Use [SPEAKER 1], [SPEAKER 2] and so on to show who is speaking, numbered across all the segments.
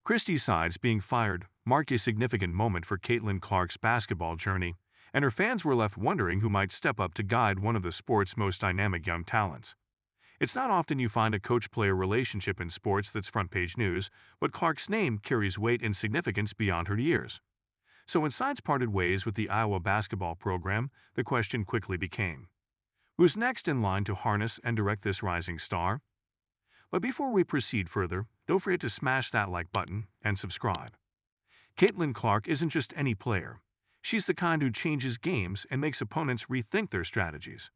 [SPEAKER 1] Christie's sides being fired marked a significant moment for Caitlin Clark's basketball journey, and her fans were left wondering who might step up to guide one of the sport's most dynamic young talents. It's not often you find a coach-player relationship in sports that's front-page news, but Clark's name carries weight and significance beyond her years. So when sides parted ways with the Iowa basketball program, the question quickly became, who's next in line to harness and direct this rising star? But before we proceed further, don't forget to smash that like button and subscribe. Caitlin Clark isn't just any player. She's the kind who changes games and makes opponents rethink their strategies.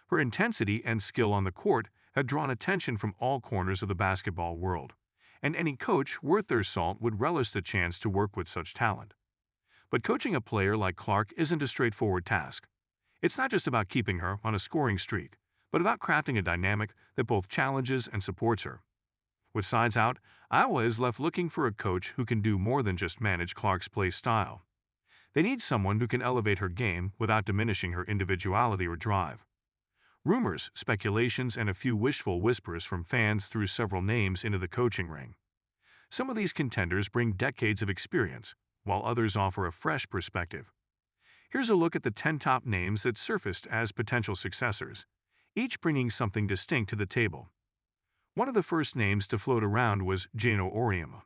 [SPEAKER 1] Her intensity and skill on the court had drawn attention from all corners of the basketball world, and any coach worth their salt would relish the chance to work with such talent. But coaching a player like Clark isn't a straightforward task. It's not just about keeping her on a scoring streak, but about crafting a dynamic that both challenges and supports her. With sides out, Iowa is left looking for a coach who can do more than just manage Clark's play style. They need someone who can elevate her game without diminishing her individuality or drive. Rumors, speculations, and a few wishful whispers from fans threw several names into the coaching ring. Some of these contenders bring decades of experience, while others offer a fresh perspective. Here's a look at the 10 top names that surfaced as potential successors, each bringing something distinct to the table. One of the first names to float around was Geno Auriemma.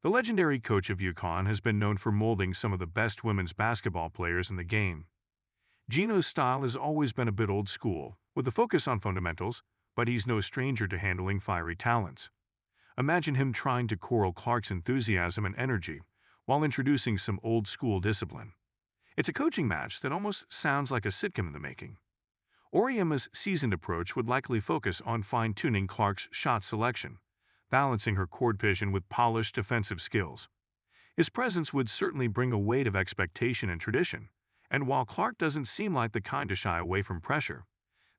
[SPEAKER 1] The legendary coach of UConn has been known for molding some of the best women's basketball players in the game. Geno's style has always been a bit old school, with a focus on fundamentals, but he's no stranger to handling fiery talents. Imagine him trying to corral Clark's enthusiasm and energy while introducing some old-school discipline. It's a coaching match that almost sounds like a sitcom in the making. Auriemma's seasoned approach would likely focus on fine-tuning Clark's shot selection, balancing her court vision with polished defensive skills. His presence would certainly bring a weight of expectation and tradition, and while Clark doesn't seem like the kind to shy away from pressure,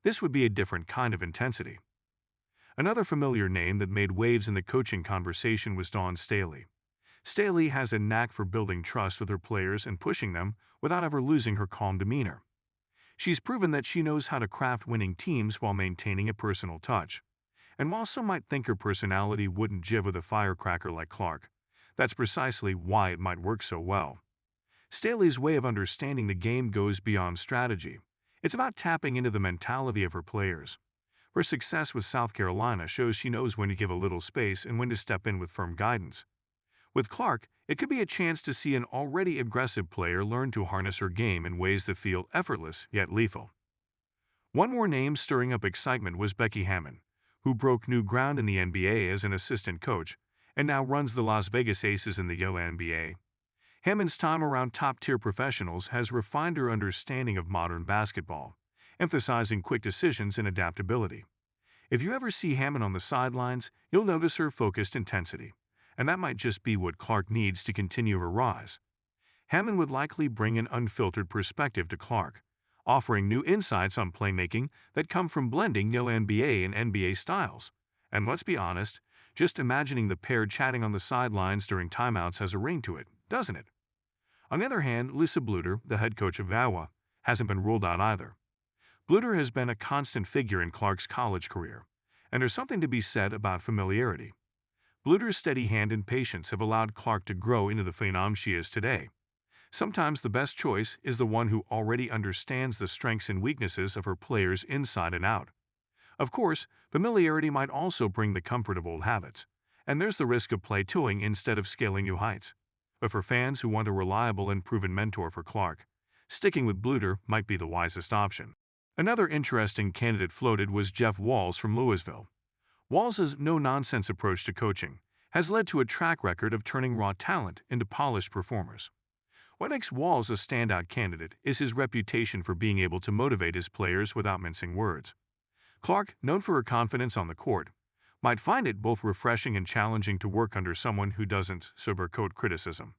[SPEAKER 1] this would be a different kind of intensity. Another familiar name that made waves in the coaching conversation was Dawn Staley. Staley has a knack for building trust with her players and pushing them without ever losing her calm demeanor. She's proven that she knows how to craft winning teams while maintaining a personal touch. And while some might think her personality wouldn't jive with a firecracker like Clark, that's precisely why it might work so well. Staley's way of understanding the game goes beyond strategy. It's about tapping into the mentality of her players. Her success with South Carolina shows she knows when to give a little space and when to step in with firm guidance. With Clark, it could be a chance to see an already aggressive player learn to harness her game in ways that feel effortless yet lethal. One more name stirring up excitement was Becky Hammon, who broke new ground in the NBA as an assistant coach and now runs the Las Vegas Aces in the NBA. Hammon's time around top-tier professionals has refined her understanding of modern basketball, emphasizing quick decisions and adaptability. If you ever see Hammon on the sidelines, you'll notice her focused intensity, and that might just be what Clark needs to continue her rise. Hammon would likely bring an unfiltered perspective to Clark, offering new insights on playmaking that come from blending NBA and NBA styles. And let's be honest, just imagining the pair chatting on the sidelines during timeouts has a ring to it, doesn't it? On the other hand, Lisa Bluder, the head coach of Iowa, hasn't been ruled out either. Bluder has been a constant figure in Clark's college career, and there's something to be said about familiarity. Bluder's steady hand and patience have allowed Clark to grow into the phenom she is today. Sometimes the best choice is the one who already understands the strengths and weaknesses of her players inside and out. Of course, familiarity might also bring the comfort of old habits, and there's the risk of plateauing instead of scaling new heights. But for fans who want a reliable and proven mentor for Clark, sticking with Bluder might be the wisest option. Another interesting candidate floated was Jeff Walz from Louisville. Walz's no-nonsense approach to coaching has led to a track record of turning raw talent into polished performers. What makes Walz a standout candidate is his reputation for being able to motivate his players without mincing words. Clark, known for her confidence on the court, might find it both refreshing and challenging to work under someone who doesn't sugarcoat criticism.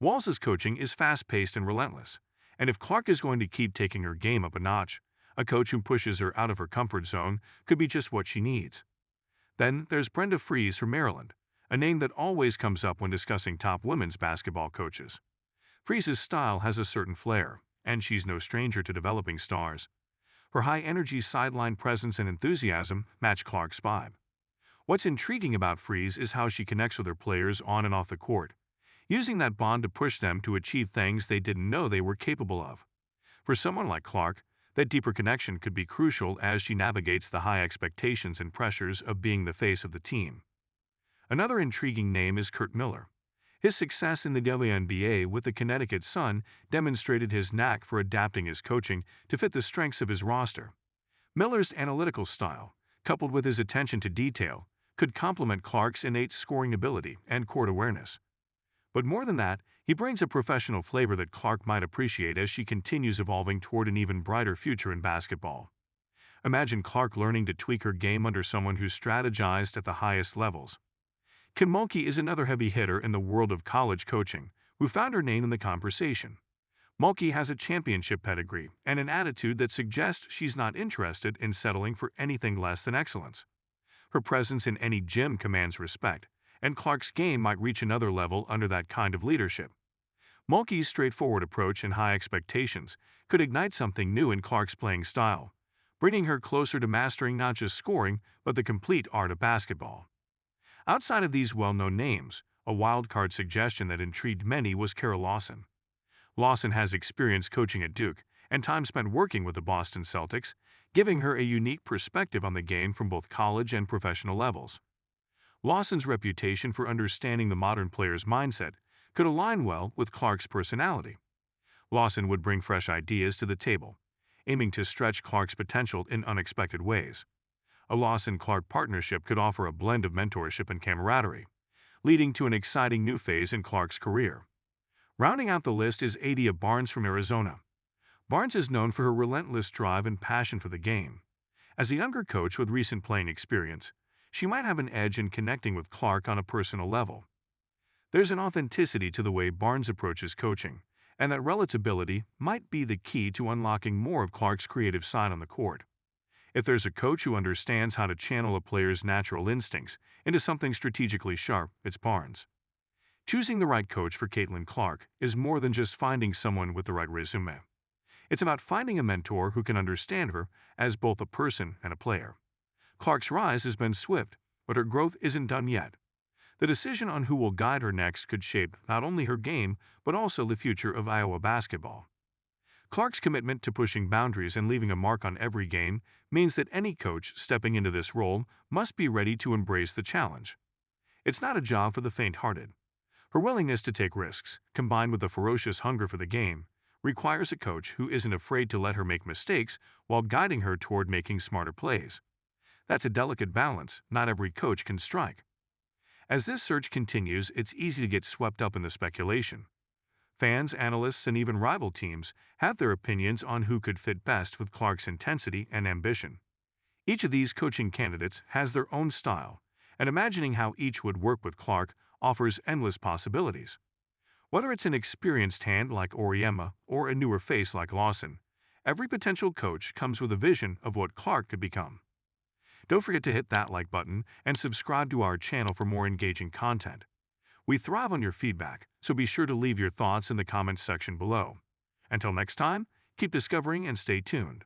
[SPEAKER 1] Walz's coaching is fast-paced and relentless, and if Clark is going to keep taking her game up a notch, a coach who pushes her out of her comfort zone could be just what she needs. Then there's Brenda Frese from Maryland, a name that always comes up when discussing top women's basketball coaches. Frese's style has a certain flair, and she's no stranger to developing stars. Her high-energy sideline presence and enthusiasm match Clark's vibe. What's intriguing about Freeze is how she connects with her players on and off the court, using that bond to push them to achieve things they didn't know they were capable of. For someone like Clark, that deeper connection could be crucial as she navigates the high expectations and pressures of being the face of the team. Another intriguing name is Curt Miller. His success in the WNBA with the Connecticut Sun demonstrated his knack for adapting his coaching to fit the strengths of his roster. Miller's analytical style, coupled with his attention to detail, could complement Clark's innate scoring ability and court awareness. But more than that, he brings a professional flavor that Clark might appreciate as she continues evolving toward an even brighter future in basketball. Imagine Clark learning to tweak her game under someone who strategized at the highest levels. Kim Mulkey is another heavy hitter in the world of college coaching, who found her name in the conversation. Mulkey has a championship pedigree and an attitude that suggests she's not interested in settling for anything less than excellence. Her presence in any gym commands respect, and Clark's game might reach another level under that kind of leadership. Mulkey's straightforward approach and high expectations could ignite something new in Clark's playing style, bringing her closer to mastering not just scoring, but the complete art of basketball. Outside of these well-known names, a wild-card suggestion that intrigued many was Kara Lawson. Lawson has experience coaching at Duke and time spent working with the Boston Celtics, giving her a unique perspective on the game from both college and professional levels. Lawson's reputation for understanding the modern player's mindset could align well with Clark's personality. Lawson would bring fresh ideas to the table, aiming to stretch Clark's potential in unexpected ways. A Lawson-Clark partnership could offer a blend of mentorship and camaraderie, leading to an exciting new phase in Clark's career. Rounding out the list is Adia Barnes from Arizona. Barnes is known for her relentless drive and passion for the game. As a younger coach with recent playing experience, she might have an edge in connecting with Clark on a personal level. There's an authenticity to the way Barnes approaches coaching, and that relatability might be the key to unlocking more of Clark's creative side on the court. If there's a coach who understands how to channel a player's natural instincts into something strategically sharp, it's Barnes. Choosing the right coach for Caitlin Clark is more than just finding someone with the right resume. It's about finding a mentor who can understand her as both a person and a player. Clark's rise has been swift, but her growth isn't done yet. The decision on who will guide her next could shape not only her game, but also the future of Iowa basketball. Clark's commitment to pushing boundaries and leaving a mark on every game means that any coach stepping into this role must be ready to embrace the challenge. It's not a job for the faint-hearted. Her willingness to take risks, combined with a ferocious hunger for the game, requires a coach who isn't afraid to let her make mistakes while guiding her toward making smarter plays. That's a delicate balance not every coach can strike. As this search continues, it's easy to get swept up in the speculation. Fans, analysts, and even rival teams have their opinions on who could fit best with Clark's intensity and ambition. Each of these coaching candidates has their own style, and imagining how each would work with Clark offers endless possibilities. Whether it's an experienced hand like Auriemma or a newer face like Lawson, every potential coach comes with a vision of what Clark could become. Don't forget to hit that like button and subscribe to our channel for more engaging content. We thrive on your feedback, so be sure to leave your thoughts in the comments section below. Until next time, keep discovering and stay tuned.